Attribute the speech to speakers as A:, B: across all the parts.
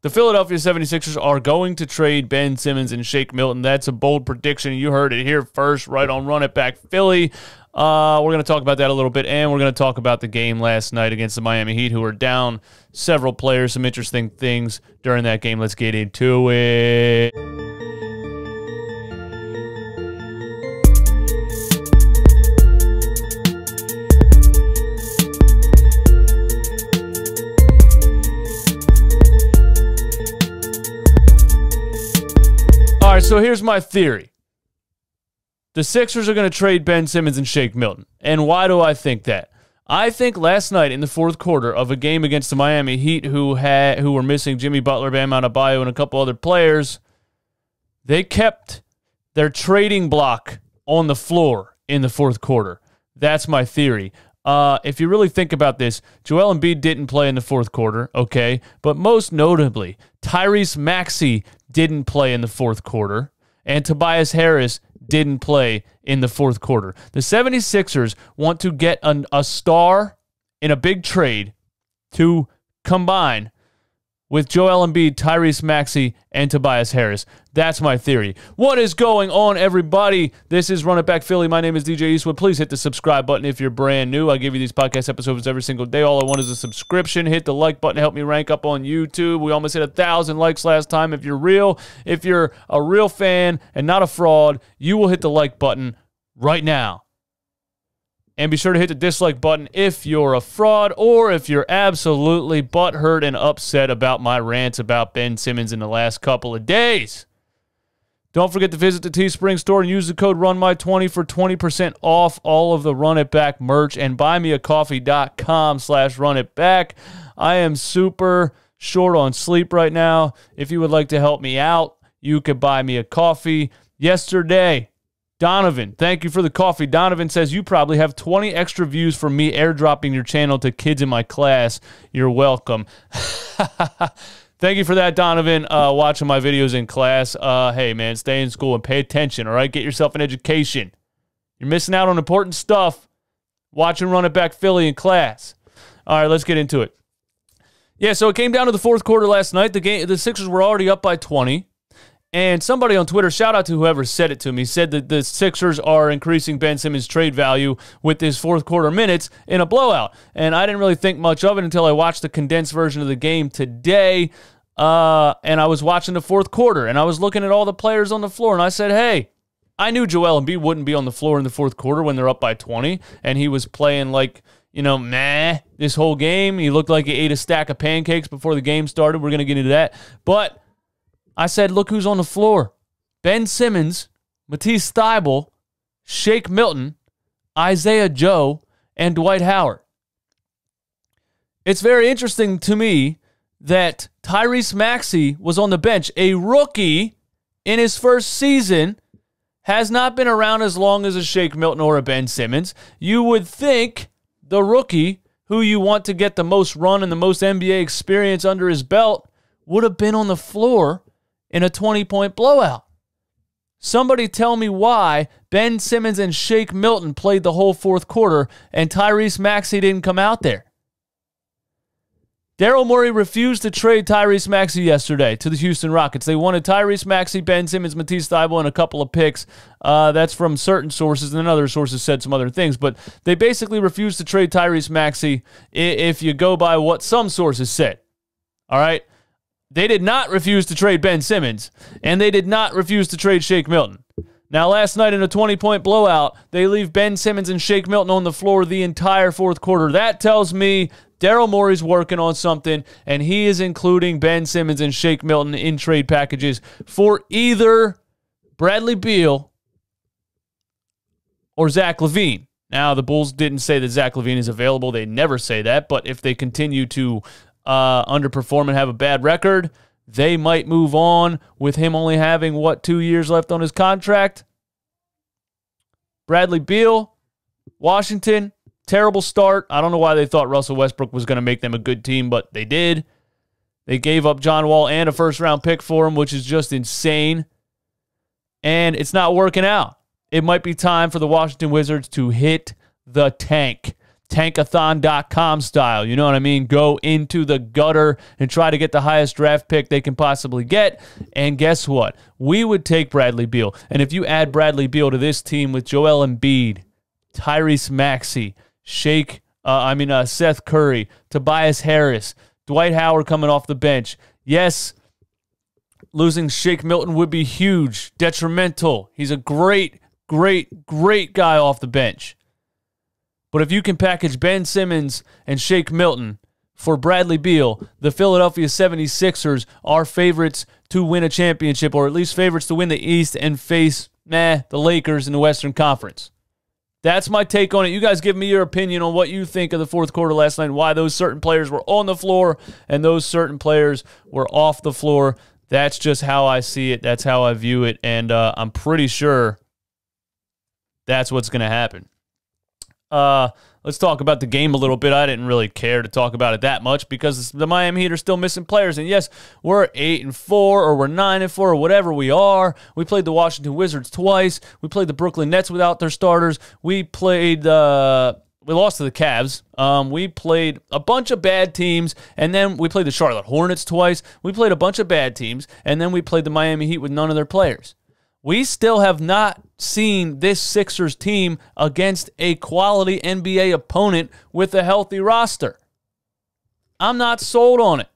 A: The Philadelphia 76ers are going to trade Ben Simmons and Shake Milton. That's a bold prediction. You heard it here first, right on Run It Back Philly. We're going to talk about that a little bit, and we're going to talk about the game last night against the Miami Heat, who are down several players, some interesting things during that game. Let's get into it. All right, so here's my theory. The Sixers are going to trade Ben Simmons and Shake Milton. And why do I think that? I think last night in the fourth quarter of a game against the Miami Heat, who were missing Jimmy Butler, Bam Adebayo, and a couple other players, they kept their trading block on the floor in the fourth quarter. That's my theory. If you really think about this, Joel Embiid didn't play in the fourth quarter, okay? But most notably, Tyrese Maxey didn't play in the fourth quarter, and Tobias Harris didn't play in the fourth quarter. The 76ers want to get a star in a big trade to combine with Joel Embiid, Tyrese Maxey, and Tobias Harris. That's my theory. What is going on, everybody? This is Run It Back Philly. My name is DJ Eastwood. Please hit the subscribe button if you're brand new. I give you these podcast episodes every single day. All I want is a subscription. Hit the like button to help me rank up on YouTube. We almost hit 1,000 likes last time. If you're a real fan and not a fraud, you will hit the like button right now. And be sure to hit the dislike button if you're a fraud or if you're absolutely butthurt and upset about my rants about Ben Simmons in the last couple of days. Don't forget to visit the Teespring store and use the code RUNMY20 for 20% off all of the Run It Back merch and buymeacoffee.com/runitback. I am super short on sleep right now. If you would like to help me out, you could buy me a coffee. Yesterday, Donovan, thank you for the coffee. Donovan says, you probably have 20 extra views from me airdropping your channel to kids in my class. You're welcome. Thank you for that, Donovan, watching my videos in class. Hey, man, stay in school and pay attention, all right? Get yourself an education. You're missing out on important stuff watching Run It Back Philly in class. All right, let's get into it. Yeah, so it came down to the fourth quarter last night. The Sixers were already up by 20. And somebody on Twitter, shout out to whoever said it to me, said that the Sixers are increasing Ben Simmons' trade value with his fourth quarter minutes in a blowout. And I didn't really think much of it until I watched the condensed version of the game today. And I was watching the fourth quarter, and I was looking at all the players on the floor, and I said, hey, I knew Joel Embiid wouldn't be on the floor in the fourth quarter when they're up by 20, and he was playing like, this whole game. He looked like he ate a stack of pancakes before the game started. We're going to get into that. But I said, look who's on the floor. Ben Simmons, Matisse Thybulle, Shake Milton, Isaiah Joe, and Dwight Howard. It's very interesting to me that Tyrese Maxey was on the bench. A rookie in his first season, has not been around as long as a Shake Milton or a Ben Simmons. You would think the rookie, who you want to get the most run and the most NBA experience under his belt, would have been on the floor in a 20-point blowout. Somebody tell me why Ben Simmons and Shake Milton played the whole fourth quarter and Tyrese Maxey didn't come out there. Daryl Morey refused to trade Tyrese Maxey yesterday to the Houston Rockets. They wanted Tyrese Maxey, Ben Simmons, Matisse Thybulle, and a couple of picks. That's from certain sources, and then other sources said some other things. But they basically refused to trade Tyrese Maxey if you go by what some sources said. All right? They did not refuse to trade Ben Simmons, and they did not refuse to trade Shake Milton. Now, last night in a 20-point blowout, they leave Ben Simmons and Shake Milton on the floor the entire fourth quarter. That tells me Daryl Morey's working on something, and he is including Ben Simmons and Shake Milton in trade packages for either Bradley Beal or Zach LaVine. Now, the Bulls didn't say that Zach LaVine is available. They never say that, but if they continue to underperform and have a bad record, they might move on with him only having, 2 years left on his contract. Bradley Beal, Washington, terrible start. I don't know why they thought Russell Westbrook was going to make them a good team, but they did. They gave up John Wall and a first-round pick for him, which is just insane. And it's not working out. It might be time for the Washington Wizards to hit the tank. tankathon.com style. You know what I mean? Go into the gutter and try to get the highest draft pick they can possibly get. And guess what? We would take Bradley Beal. And if you add Bradley Beal to this team with Joel Embiid, Tyrese Maxey, Seth Curry, Tobias Harris, Dwight Howard coming off the bench. Yes, losing Shake Milton would be huge, detrimental. He's a great guy off the bench. But if you can package Ben Simmons and Shake Milton for Bradley Beal, the Philadelphia 76ers are favorites to win a championship, or at least favorites to win the East and face the Lakers in the Western Conference. That's my take on it. You guys give me your opinion on what you think of the fourth quarter last night and why those certain players were on the floor and those certain players were off the floor. That's just how I see it. That's how I view it, and I'm pretty sure that's what's going to happen. Let's talk about the game a little bit. I didn't really care to talk about it that much because the Miami Heat are still missing players. And yes, we're 8-4 or we're 9-4 or whatever we are. We played the Washington Wizards twice. We played the Brooklyn Nets without their starters. We lost to the Cavs. We played a bunch of bad teams, and then we played the Charlotte Hornets twice. We played a bunch of bad teams, and then we played the Miami Heat with none of their players. We still have not seen this Sixers team against a quality NBA opponent with a healthy roster. I'm not sold on it.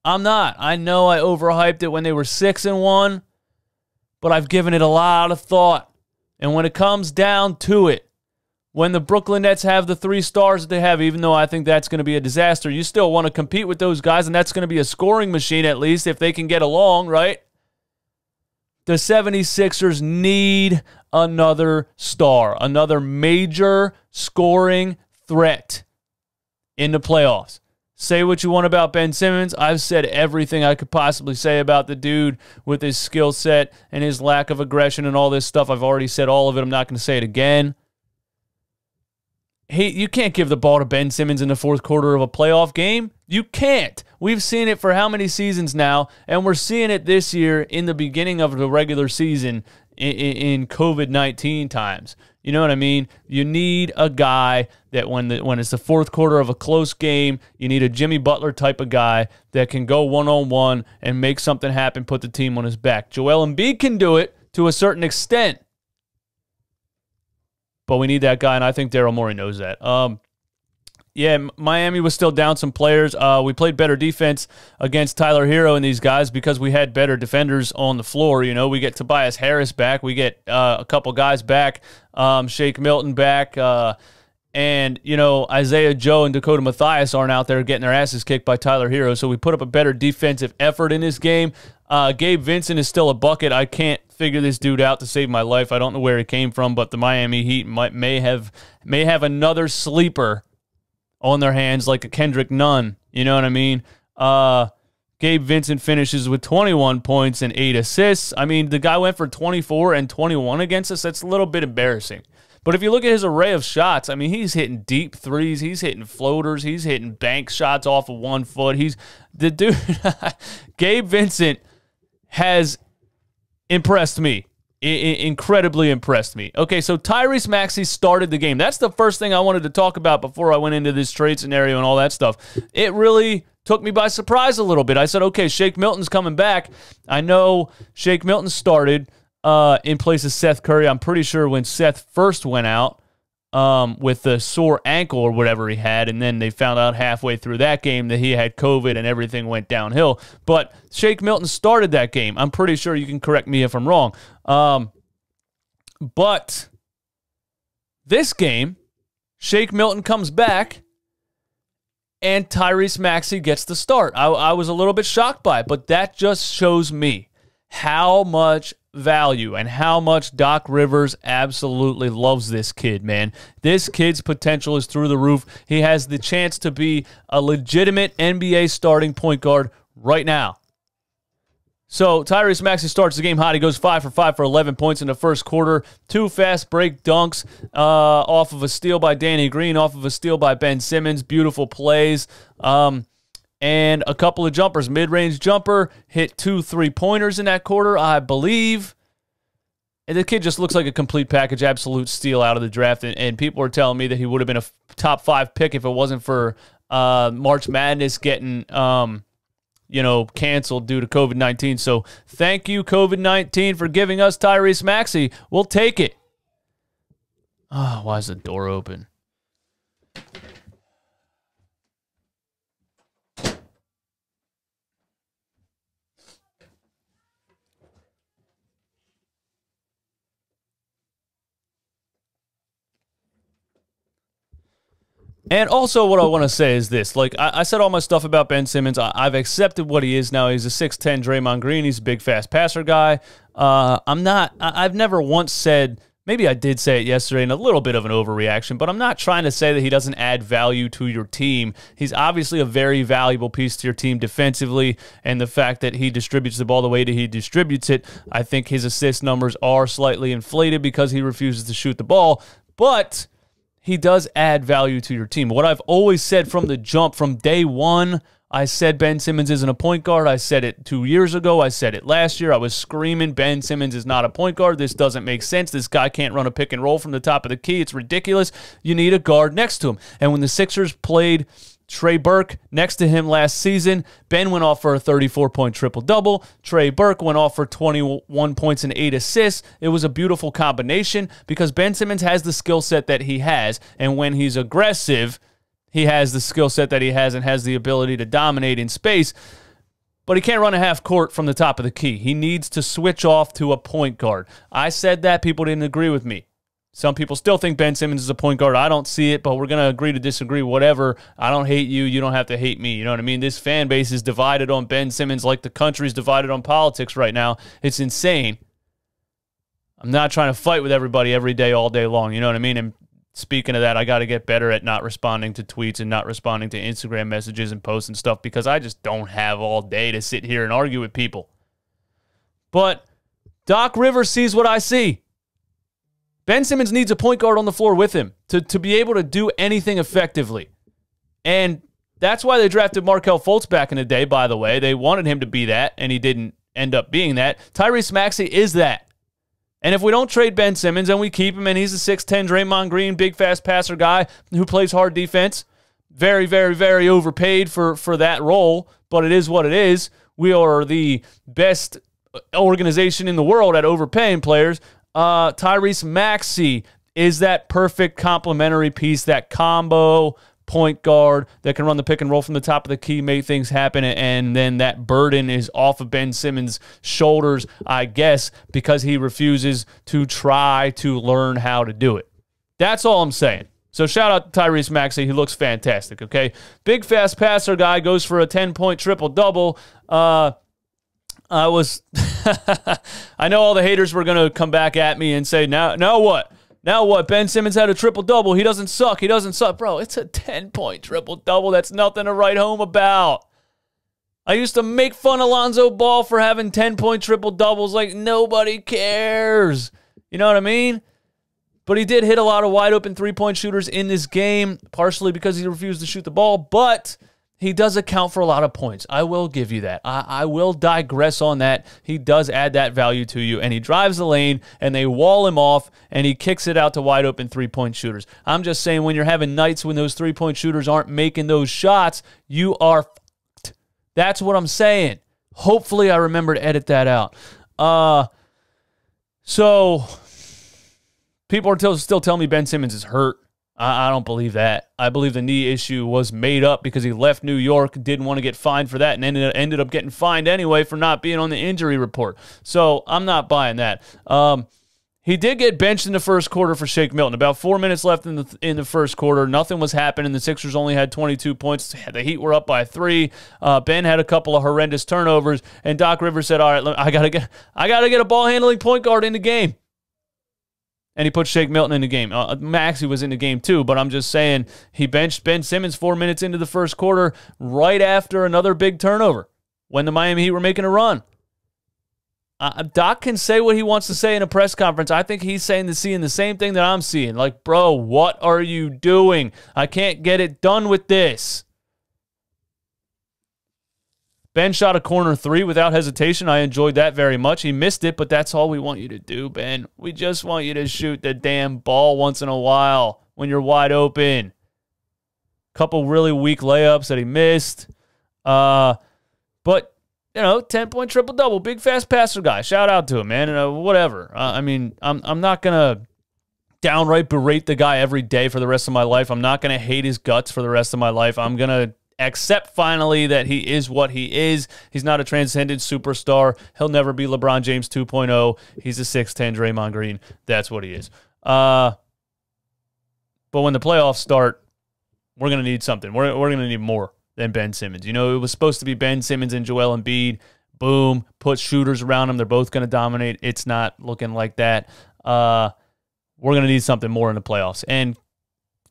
A: I'm not. I know I overhyped it when they were 6-1, but I've given it a lot of thought. And when it comes down to it, when the Brooklyn Nets have the 3 stars that they have, even though I think that's going to be a disaster, you still want to compete with those guys, and that's going to be a scoring machine at least if they can get along, right? The 76ers need another star, another major scoring threat in the playoffs. Say what you want about Ben Simmons. I've said everything I could possibly say about the dude with his skill set and his lack of aggression and all this stuff. I've already said all of it. I'm not going to say it again. Hey, you can't give the ball to Ben Simmons in the fourth quarter of a playoff game. You can't. We've seen it for how many seasons now, and we're seeing it this year in the beginning of the regular season in COVID-19 times. You know what I mean? You need a guy that when it's the fourth quarter of a close game, you need a Jimmy Butler type of guy that can go one-on-one and make something happen, put the team on his back. Joel Embiid can do it to a certain extent. But we need that guy, and I think Daryl Morey knows that. Miami was still down some players. We played better defense against Tyler Hero and these guys because we had better defenders on the floor. You know, we get Tobias Harris back. We get a couple guys back, Shake Milton back, and, you know, Isaiah Joe and Dakota Mathias aren't out there getting their asses kicked by Tyler Hero. So we put up a better defensive effort in this game. Gabe Vincent is still a bucket. I can't figure this dude out to save my life. I don't know where he came from, but the Miami Heat may have another sleeper on their hands like a Kendrick Nunn. You know what I mean? Gabe Vincent finishes with 21 points and 8 assists. I mean, the guy went for 24 and 21 against us. That's a little bit embarrassing. But if you look at his array of shots, I mean, he's hitting deep threes. He's hitting floaters. He's hitting bank shots off of 1 foot. The dude, Gabe Vincent has impressed me. Incredibly impressed me. Okay, so Tyrese Maxey started the game. That's the first thing I wanted to talk about before I went into this trade scenario and all that stuff. It really took me by surprise a little bit. I said, okay, Shake Milton's coming back. I know Shake Milton started in place of Seth Curry. I'm pretty sure when Seth first went out with the sore ankle or whatever he had, and then they found out halfway through that game that he had COVID and everything went downhill. But Shake Milton started that game. I'm pretty sure. You can correct me if I'm wrong. But this game, Shake Milton comes back, and Tyrese Maxey gets the start. I was a little bit shocked by it, but that just shows me how much value and how much Doc Rivers absolutely loves this kid, man. This kid's potential is through the roof. He has the chance to be a legitimate NBA starting point guard right now. So Tyrese Maxey starts the game hot. He goes 5 for 5 for 11 points in the first quarter. 2 fast break dunks off of a steal by Danny Green, off of a steal by Ben Simmons. Beautiful plays. And a couple of jumpers. Mid-range jumper, hit 2 3-pointers in that quarter, I believe. And the kid just looks like a complete package, absolute steal out of the draft. And people are telling me that he would have been a top 5 pick if it wasn't for March Madness getting, canceled due to COVID-19. So thank you, COVID-19, for giving us Tyrese Maxey. We'll take it. Oh, why is the door open? And also what I want to say is this. Like, I said all my stuff about Ben Simmons. I've accepted what he is now. He's a 6'10 Draymond Green. He's a big, fast passer guy. I've never once said, maybe I did say it yesterday in a little bit of an overreaction, but I'm not trying to say that he doesn't add value to your team. He's obviously a very valuable piece to your team defensively, and the fact that he distributes the ball the way that he distributes it, I think his assist numbers are slightly inflated because he refuses to shoot the ball. But he does add value to your team. What I've always said from the jump, from day one, I said Ben Simmons isn't a point guard. I said it 2 years ago. I said it last year. I was screaming, Ben Simmons is not a point guard. This doesn't make sense. This guy can't run a pick and roll from the top of the key. It's ridiculous. You need a guard next to him. And when the Sixers played Trey Burke next to him last season, Ben went off for a 34-point triple-double. Trey Burke went off for 21 points and 8 assists. It was a beautiful combination because Ben Simmons has the skill set that he has, and when he's aggressive, he has the skill set that he has and has the ability to dominate in space, but he can't run a half court from the top of the key. He needs to switch off to a point guard. I said that. People didn't agree with me. Some people still think Ben Simmons is a point guard. I don't see it, but we're going to agree to disagree, whatever. I don't hate you. You don't have to hate me. You know what I mean? This fan base is divided on Ben Simmons like the country's divided on politics right now. It's insane. I'm not trying to fight with everybody every day, all day long. You know what I mean? And speaking of that, I got to get better at not responding to tweets and not responding to Instagram messages and posts and stuff because I just don't have all day to sit here and argue with people. But Doc Rivers sees what I see. Ben Simmons needs a point guard on the floor with him to be able to do anything effectively. And that's why they drafted Markelle Fultz back in the day, by the way. They wanted him to be that, and he didn't end up being that. Tyrese Maxey is that. And if we don't trade Ben Simmons and we keep him, and he's a 6'10 Draymond Green, big, fast passer guy who plays hard defense, very, very, very overpaid for that role, but it is what it is. We are the best organization in the world at overpaying players. Tyrese Maxey is that perfect complementary piece, that combo point guard that can run the pick and roll from the top of the key, make things happen, and then that burden is off of Ben Simmons' shoulders, I guess, because he refuses to try to learn how to do it. That's all I'm saying. So shout out to Tyrese Maxey. He looks fantastic, okay? Big, fast passer guy, goes for a 10-point triple-double. I know all the haters were going to come back at me and say, now what? Now what? Ben Simmons had a triple-double. He doesn't suck. He doesn't suck. Bro, it's a 10-point triple-double. That's nothing to write home about. I used to make fun of Lonzo Ball for having 10-point triple-doubles like nobody cares. You know what I mean? But he did hit a lot of wide-open three-point shooters in this game, partially because he refused to shoot the ball, but he does account for a lot of points. I will give you that. I will digress on that. He does add that value to you, and he drives the lane, and they wall him off, and he kicks it out to wide-open three-point shooters. I'm just saying when you're having nights when those three-point shooters aren't making those shots, you are fucked. That's what I'm saying. Hopefully I remember to edit that out. So people are still telling me Ben Simmons is hurt. I don't believe that. I believe the knee issue was made up because he left New York, didn't want to get fined for that, and ended up getting fined anyway for not being on the injury report. So I'm not buying that. He did get benched in the first quarter for Shake Milton. About 4 minutes left in the first quarter. Nothing was happening. The Sixers only had 22 points. The Heat were up by 3. Ben had a couple of horrendous turnovers, and Doc Rivers said, "All right, I gotta get a ball handling point guard in the game." And he put Shake Milton in the game. Maxey was in the game too, but I'm just saying he benched Ben Simmons 4 minutes into the first quarter right after another big turnover when the Miami Heat were making a run. Doc can say what he wants to say in a press conference. I think he's seeing the same thing that I'm seeing. Like, bro, what are you doing? I can't get it done with this. Ben shot a corner 3 without hesitation. I enjoyed that very much. He missed it, but that's all we want you to do, Ben. We just want you to shoot the damn ball once in a while when you're wide open. Couple really weak layups that he missed. But, 10-point triple-double. Big, fast passer guy. Shout out to him, man. Whatever. I'm not going to downright berate the guy every day for the rest of my life. I'm not going to hate his guts for the rest of my life. I'm going to accept finally that he is what he is. He's not a transcendent superstar. He'll never be LeBron James 2.0. He's a 6'10 Draymond Green. That's what he is. But when the playoffs start, we're going to need something. We're going to need more than Ben Simmons. It was supposed to be Ben Simmons and Joel Embiid. Boom. Put shooters around them. They're both going to dominate. It's not looking like that. We're going to need something more in the playoffs. And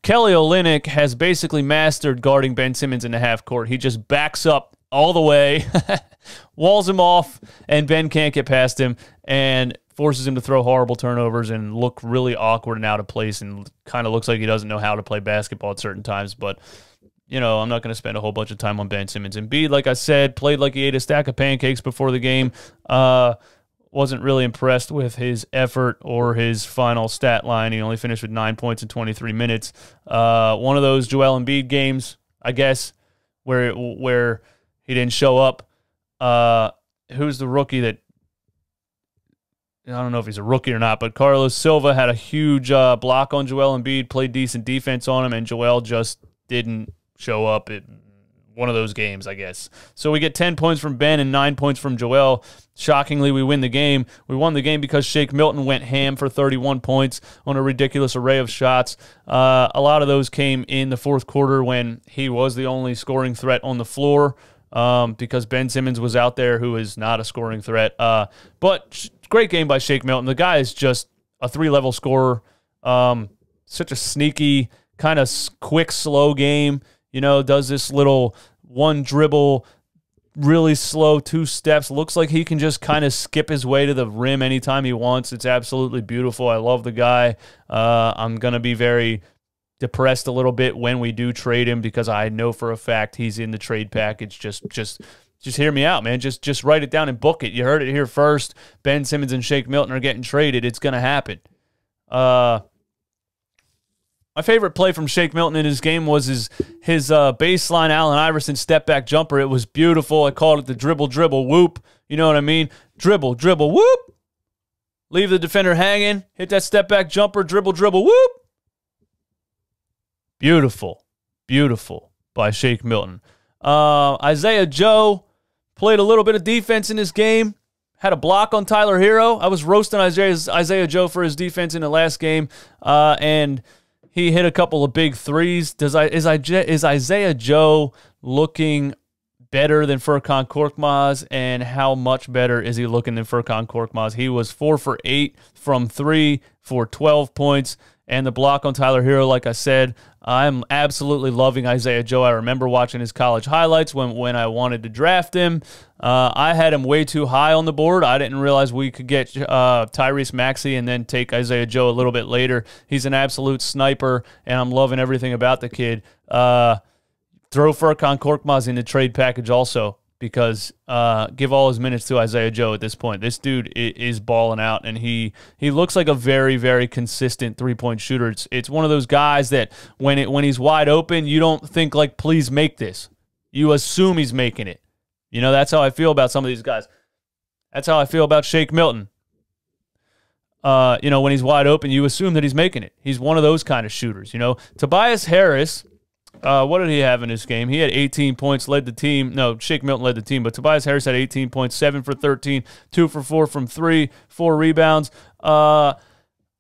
A: Kelly Olynyk has basically mastered guarding Ben Simmons in the half court. He just backs up all the way, walls him off, and Ben can't get past him, and forces him to throw horrible turnovers and look really awkward and out of place, and kind of looks like he doesn't know how to play basketball at certain times. But, I'm not going to spend a whole bunch of time on Ben Simmons. Embiid, like I said, played like he ate a stack of pancakes before the game. Wasn't really impressed with his effort or his final stat line. He only finished with 9 points in 23 minutes. One of those Joel Embiid games, I guess, where he didn't show up. Who's the rookie that, I don't know if he's a rookie or not, but Carlos Silva had a huge block on Joel Embiid, played decent defense on him, and Joel just didn't show up at one of those games, I guess. So we get 10 points from Ben and 9 points from Joel. Shockingly, we win the game. We won the game because Shake Milton went ham for 31 points on a ridiculous array of shots. A lot of those came in the fourth quarter when he was the only scoring threat on the floor because Ben Simmons was out there, who is not a scoring threat. But great game by Shake Milton. The guy is just a 3-level scorer. Such a sneaky, kind of quick, slow game. Does this little one dribble, really slow 2 steps. Looks like he can just kind of skip his way to the rim anytime he wants. It's absolutely beautiful. I love the guy. I'm going to be very depressed a little bit when we do trade him because I know for a fact he's in the trade package. Just hear me out, man. Just write it down and book it. You heard it here first. Ben Simmons and Shake Milton are getting traded. It's going to happen. My favorite play from Shake Milton in his game was his baseline Allen Iverson step-back jumper. It was beautiful. I called it the dribble, dribble, whoop. You know what I mean? Dribble, dribble, whoop. Leave the defender hanging. Hit that step-back jumper, dribble, dribble, whoop. Beautiful. Beautiful by Shake Milton. Isaiah Joe played a little bit of defense in this game. Had a block on Tyler Hero. I was roasting Isaiah Joe for his defense in the last game, and he hit a couple of big threes. Is Isaiah Joe looking better than Furkan Korkmaz, and how much better is he looking than Furkan Korkmaz? He was 4 for 8 from 3 for 12 points, and the block on Tyler Hero, like I said, I'm absolutely loving Isaiah Joe. I remember watching his college highlights when I wanted to draft him. I had him way too high on the board. I didn't realize we could get Tyrese Maxey and then take Isaiah Joe a little bit later. He's an absolute sniper, and I'm loving everything about the kid. Throw Furkan Korkmaz in the trade package also, because give all his minutes to Isaiah Joe at this point. This dude is balling out, and he looks like a very, very consistent three-point shooter. It's one of those guys that when he's wide open, you don't think, like, please make this. You assume he's making it. That's how I feel about some of these guys. That's how I feel about Shake Milton. When he's wide open, you assume that he's making it. He's one of those kind of shooters. Tobias Harris, what did he have in this game? He had 18 points, led the team. No, Shake Milton led the team, but Tobias Harris had 18 points, 7 for 13, 2 for 4 from 3, 4 rebounds. A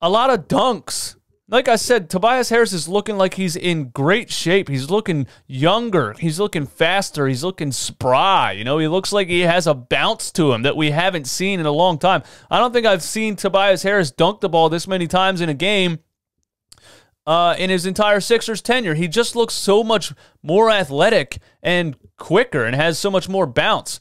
A: lot of dunks. Like I said, Tobias Harris is looking like he's in great shape. He's looking younger. He's looking faster. He's looking spry. He looks like he has a bounce to him that we haven't seen in a long time. I don't think I've seen Tobias Harris dunk the ball this many times in a game in his entire Sixers tenure. He just looks so much more athletic and quicker and has so much more bounce.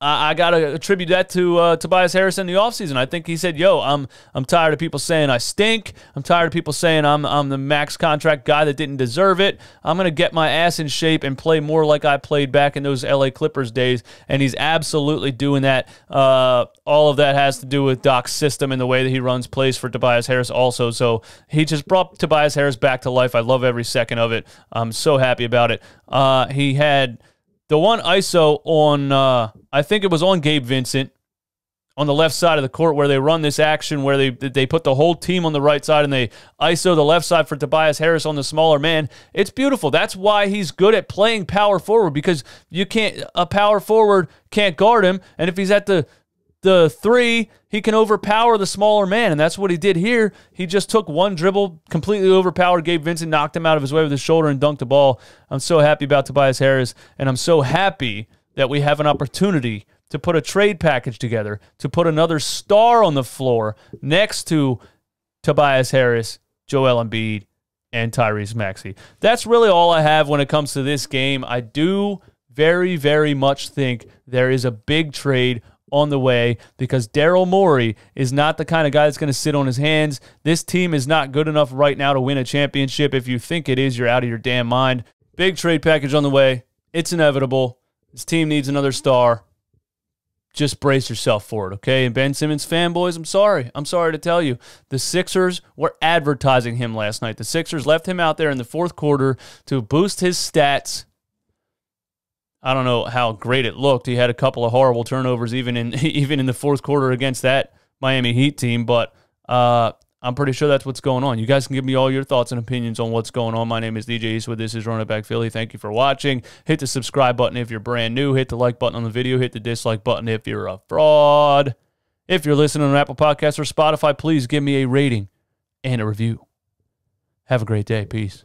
A: I got to attribute that to Tobias Harris in the offseason. I think he said, yo, I'm tired of people saying I stink. I'm tired of people saying I'm the max contract guy that didn't deserve it. I'm going to get my ass in shape and play more like I played back in those LA Clippers days, and he's absolutely doing that. All of that has to do with Doc's system and the way that he runs plays for Tobias Harris also. So he just brought Tobias Harris back to life. I love every second of it. I'm so happy about it. He had the one ISO on, I think it was on Gabe Vincent on the left side of the court where they run this action where they put the whole team on the right side and they ISO the left side for Tobias Harris on the smaller man. It's beautiful. That's why he's good at playing power forward, because a power forward can't guard him, and if he's at the three, he can overpower the smaller man, and that's what he did here. He just took one dribble, completely overpowered Gabe Vincent, knocked him out of his way with his shoulder, and dunked the ball. I'm so happy about Tobias Harris, and I'm so happy that we have an opportunity to put a trade package together, to put another star on the floor next to Tobias Harris, Joel Embiid, and Tyrese Maxey. That's really all I have when it comes to this game. I do very, very much think there is a big trade on the way, because Daryl Morey is not the kind of guy that's going to sit on his hands. This team is not good enough right now to win a championship. If you think it is, you're out of your damn mind. Big trade package on the way. It's inevitable. This team needs another star. Just brace yourself for it, okay? And Ben Simmons fanboys, I'm sorry. I'm sorry to tell you. The Sixers were advertising him last night. The Sixers left him out there in the fourth quarter to boost his stats. I don't know how great it looked. He had a couple of horrible turnovers even in the fourth quarter against that Miami Heat team, but I'm pretty sure that's what's going on. You guys can give me all your thoughts and opinions on what's going on. My name is DJ Eastwood. This is Run It Back Philly. Thank you for watching. Hit the subscribe button if you're brand new. Hit the like button on the video. Hit the dislike button if you're a fraud. If you're listening on Apple Podcasts or Spotify, please give me a rating and a review. Have a great day. Peace.